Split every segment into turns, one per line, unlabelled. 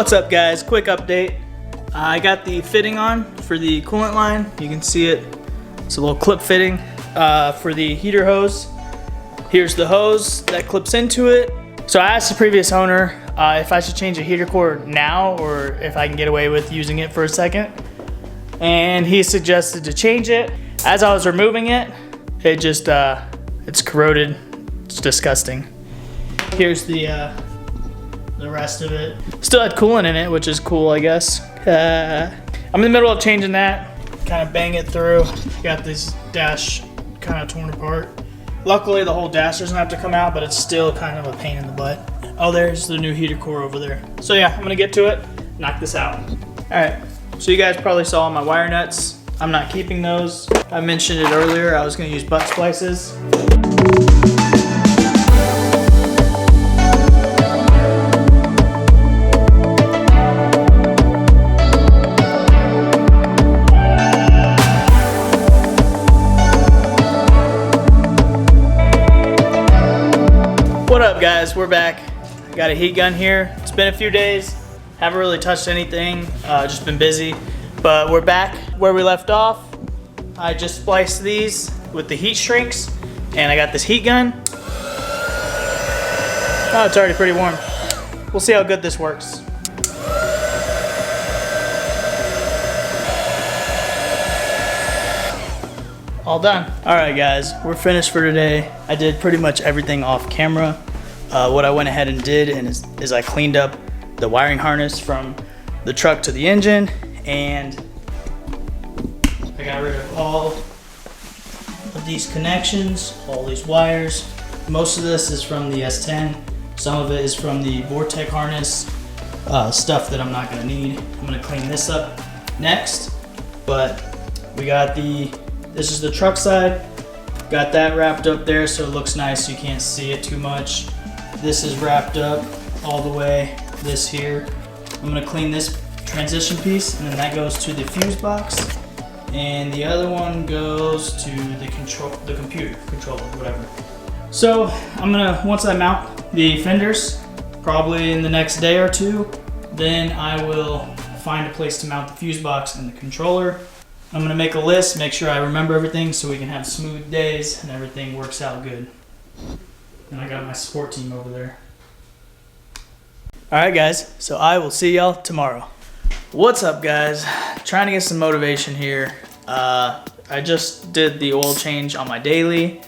What's up guys, quick update. I got the fitting on for the coolant line. You can see it, it's a little clip fitting for the heater hose. Here's the hose that clips into it. So I asked the previous owner if I should change the heater core now or if I can get away with using it for a second. And he suggested to change it. As I was removing it, it just, it's corroded. It's disgusting. Here's the rest of it. Still had coolant in it, which is cool, I guess. I'm in the middle of changing that. Kind of bang it through. Got this dash kind of torn apart. Luckily, the whole dash doesn't have to come out, but it's still kind of a pain in the butt. Oh, there's the new heater core over there. So yeah, I'm gonna get to it, knock this out. All right, so you guys probably saw my wire nuts. I'm not keeping those. I mentioned it earlier, I was gonna use butt splices. What up guys, we're back. I got a heat gun here. It's been a few days. Haven't really touched anything, just been busy. But we're back where we left off. I just spliced these with the heat shrinks and I got this heat gun. Oh, it's already pretty warm. We'll see how good this works. All done. All right guys, we're finished for today. I did pretty much everything off camera. What I went ahead and did is I cleaned up the wiring harness from the truck to the engine, and I got rid of all of these connections, all these wires. Most of this is from the S10. Some of it is from the Vortec harness, stuff that I'm not gonna need. I'm gonna clean this up next, but we got this is the truck side. Got that wrapped up there so it looks nice, so you can't see it too much. This is wrapped up all the way, this here. I'm gonna clean this transition piece, and then that goes to the fuse box. And the other one goes to the computer controller, whatever. So I'm gonna, once I mount the fenders, probably in the next day or two, then I will find a place to mount the fuse box and the controller. I'm gonna make a list, make sure I remember everything so we can have smooth days and everything works out good. And I got my support team over there. All right guys, so I will see y'all tomorrow. What's up guys? Trying to get some motivation here. I just did the oil change on my daily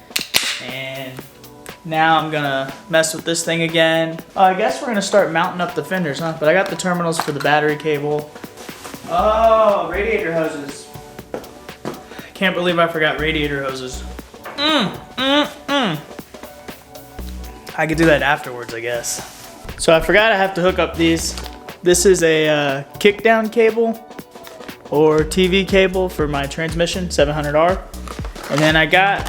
and now I'm gonna mess with this thing again. I guess we're gonna start mounting up the fenders, huh? But I got the terminals for the battery cable. Oh, radiator hoses. Can't believe I forgot radiator hoses. I could do that afterwards, I guess. So I forgot I have to hook up these. This is a kick-down cable or TV cable for my transmission, 700R. And then I got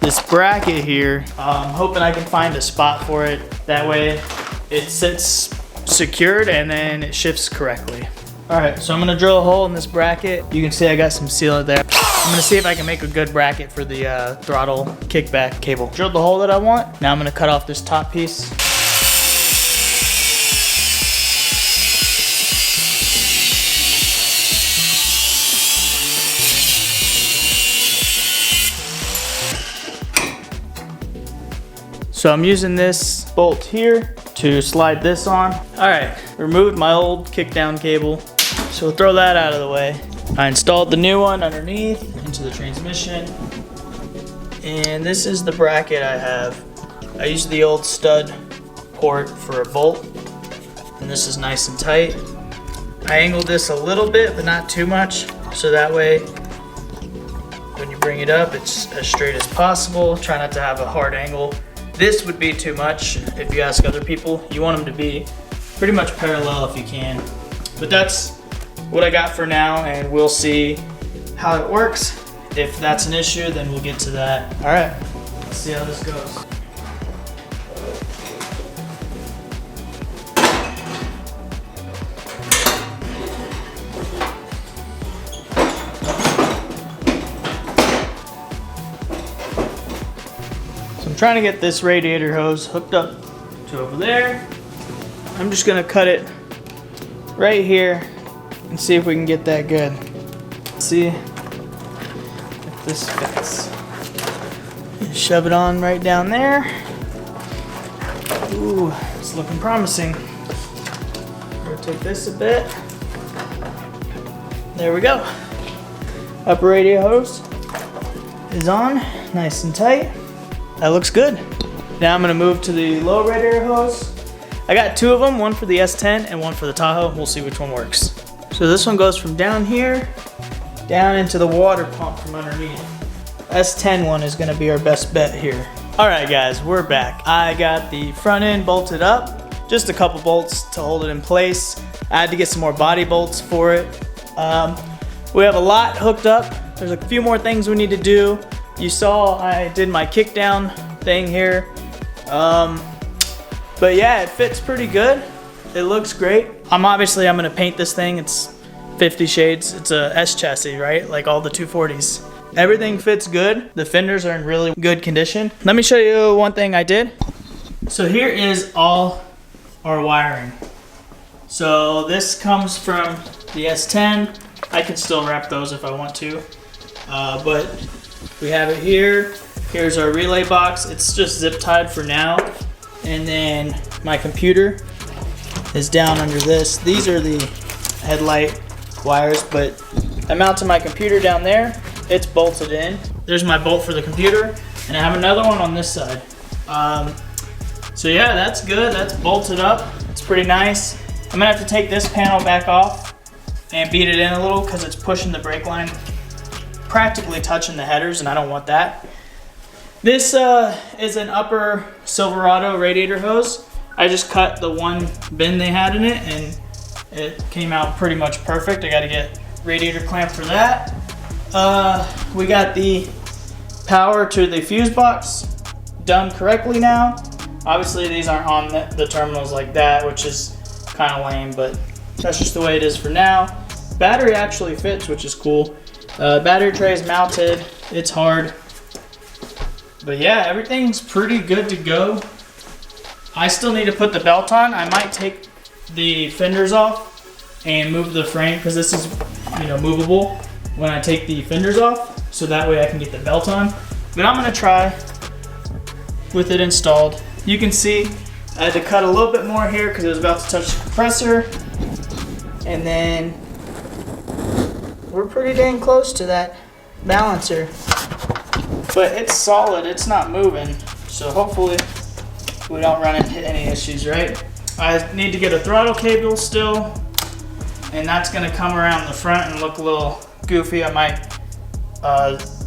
this bracket here. I'm hoping I can find a spot for it. That way it sits secured and then it shifts correctly. All right, so I'm gonna drill a hole in this bracket. You can see I got some sealant there. I'm gonna see if I can make a good bracket for the throttle kickback cable. Drilled the hole that I want. Now I'm gonna cut off this top piece. So I'm using this bolt here to slide this on. All right, removed my old kick-down cable. So we'll throw that out of the way. I installed the new one underneath into the transmission. And this is the bracket I have. I used the old stud port for a bolt. And this is nice and tight. I angled this a little bit, but not too much. So that way, when you bring it up, it's as straight as possible. Try not to have a hard angle. This would be too much if you ask other people. You want them to be pretty much parallel if you can. But that's what I got for now, and we'll see how it works. If that's an issue, then we'll get to that. All right, let's see how this goes. So I'm trying to get this radiator hose hooked up to over there. I'm just gonna cut it right here and see if we can get that good. See if this fits. Shove it on right down there. Ooh, it's looking promising. Rotate this a bit. There we go. Upper radiator hose is on, nice and tight. That looks good. Now I'm gonna move to the low radiator hose. I got two of them, one for the S10 and one for the Tahoe. We'll see which one works. So this one goes from down here, down into the water pump from underneath. S10 one is gonna be our best bet here. All right guys, we're back. I got the front end bolted up, just a couple bolts to hold it in place. I had to get some more body bolts for it. We have a lot hooked up. There's a few more things we need to do. You saw I did my kick down thing here. But yeah, it fits pretty good. It looks great. I'm gonna paint this thing. It's 50 shades. It's a S chassis, right? Like all the 240s. Everything fits good. The fenders are in really good condition. Let me show you one thing I did. So here is all our wiring. So this comes from the S10. I can still wrap those if I want to. But we have it here. Here's our relay box. It's just zip tied for now. And then my computer is down under this. These are the headlight wires, but I mounted my computer down there. It's bolted in. There's my bolt for the computer, and I have another one on this side. So yeah, that's good. That's bolted up. It's pretty nice. I'm gonna have to take this panel back off and beat it in a little because it's pushing the brake line, practically touching the headers, and I don't want that. This is an upper Silverado radiator hose. I just cut the one bin they had in it, and it came out pretty much perfect. I gotta get radiator clamp for that. We got the power to the fuse box done correctly now. Obviously these aren't on the terminals like that, which is kind of lame, but that's just the way it is for now. Battery actually fits, which is cool. Battery tray is mounted. It's hard. But yeah, everything's pretty good to go. I still need to put the belt on. I might take the fenders off and move the frame because this is, movable when I take the fenders off, so that way I can get the belt on. But I'm gonna try with it installed. You can see I had to cut a little bit more here because it was about to touch the compressor. And then we're pretty dang close to that balancer. But it's solid, it's not moving. So hopefully we don't run into any issues, right? I need to get a throttle cable still, and that's gonna come around the front and look a little goofy. I might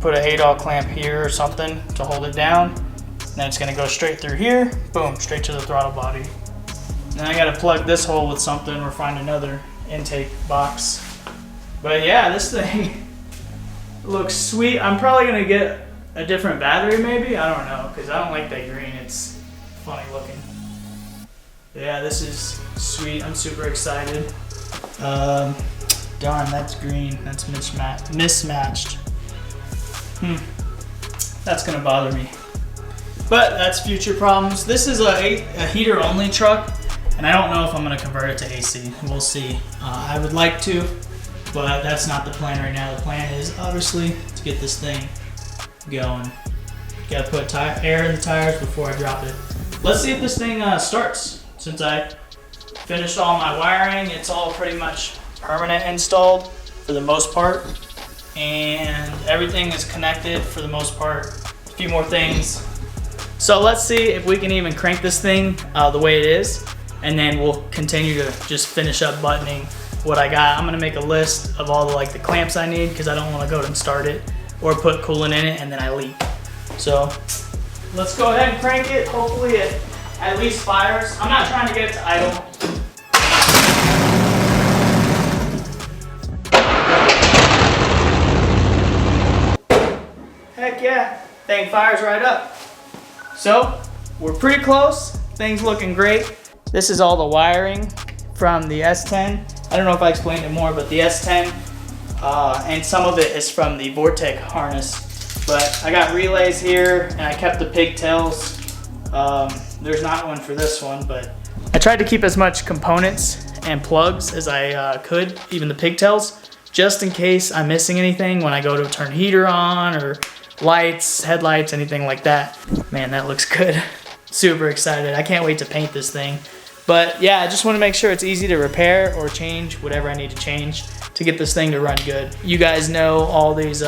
put a 8-aught clamp here or something to hold it down. Then it's gonna go straight through here, boom, straight to the throttle body. Then I gotta plug this hole with something or find another intake box. But yeah, this thing looks sweet. I'm probably gonna get a different battery maybe, I don't know, because I don't like that green, it's funny looking. But yeah, this is sweet, I'm super excited. Darn, that's green, that's mismatched. That's gonna bother me. But that's future problems. This is a heater only truck, and I don't know if I'm gonna convert it to AC. We'll see. I would like to, but that's not the plan right now. The plan is obviously to get this thing going. Gotta put air in the tires before I drop it. Let's see if this thing starts. Since I finished all my wiring, it's all pretty much permanent installed for the most part, and everything is connected for the most part. A few more things. So let's see if we can even crank this thing the way it is, and then we'll continue to just finish up buttoning what I got. I'm gonna make a list of all the clamps I need because I don't want to go and start it or put coolant in it and then I leak. So let's go ahead and crank it. Hopefully it at least fires. I'm not trying to get it to idle. Heck yeah, thing fires right up. So we're pretty close. Things looking great. This is all the wiring from the S10. I don't know if I explained it more, but the S10 and some of it is from the Vortec harness. But I got relays here and I kept the pigtails. There's not one for this one, but I tried to keep as much components and plugs as I could, even the pigtails, just in case I'm missing anything when I go to turn heater on or lights, headlights, anything like that. Man, that looks good. Super excited. I can't wait to paint this thing. But yeah, I just want to make sure it's easy to repair or change whatever I need to change to get this thing to run good. You guys know all these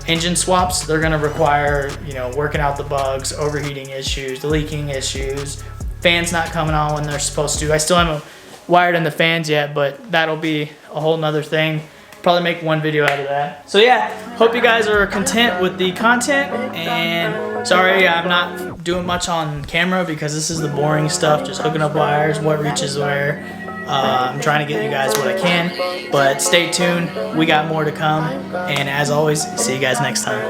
engine swaps, they're gonna require, you know, working out the bugs, overheating issues, the leaking issues, fans not coming on when they're supposed to. I still haven't wired in the fans yet, but that'll be a whole nother thing. Probably make one video out of that. So yeah, hope you guys are content with the content, and sorry I'm not doing much on camera because this is the boring stuff, just hooking up wires, what reaches where. I'm trying to get you guys what I can, but stay tuned, we got more to come, and as always, see you guys next time.